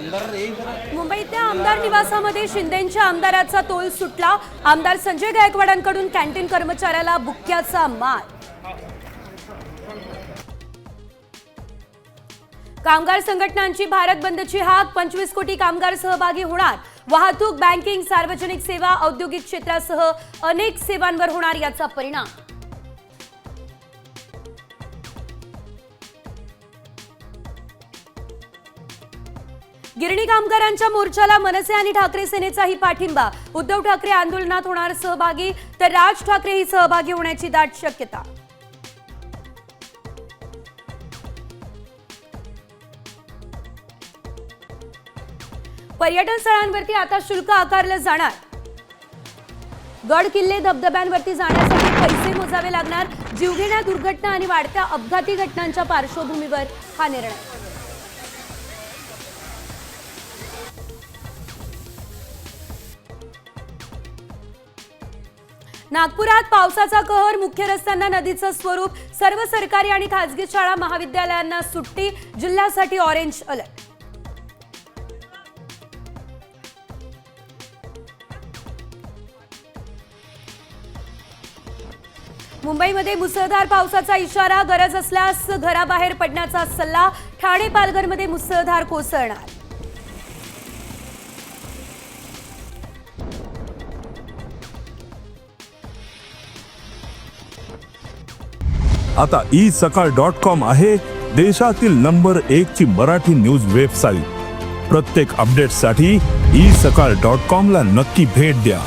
मुंबईतल्या आमदार निवासामध्ये शिंदेंच्या आमदाराचा तोल सुटला। आमदार संजय गायकवाडांकडून कॅन्टीन कर्मचाऱ्याला बुक्क्याचा मार। कामगार संघटनांची भारत बंदची हाक। 25 कोटी कामगार सहभागी होणार। वाहतूक, बँकिंग, सार्वजनिक सेवा, औद्योगिक क्षेत्रासह अनेक सेवांवर होणार याचा परिणाम। गिरणी कामगारांच्या मोर्चाला मनसे आणि ठाकरे सेनेचाही पाठिंबा। उद्धव ठाकरे आंदोलनात होणार सहभागी, तर राज ठाकरेही सहभागी होण्याची दाट शक्यता। पर्यटन स्थळांवरती आता शुल्क आकारलं जाणार। गड किल्ले धबधब्यांवरती जाण्यासाठी पैसे मोजावे लागणार। जीवघेण्या दुर्घटना आणि वाढत्या अपघाती घटनांच्या पार्श्वभूमीवर हा निर्णय। नागपुरात पावसाचा कहर। मुख्य रस्त्यांना नदीचं स्वरूप। सर्व सरकारी आणि खासगी शाळा महाविद्यालयांना सुट्टी। जिल्ह्यासाठी ऑरेंज अलर्ट। मुंबईमध्ये मुसळधार पावसाचा इशारा। गरज असल्यास घराबाहेर पडण्याचा सल्ला। ठाणे, पालघरमध्ये मुसळधार कोसळणार। आता isakal.com आहे देशातील नंबर 1 ची मराठी न्यूज वेबसाईट। प्रत्येक अपडेटसाठी isakal.com ला नक्की भेट द्या।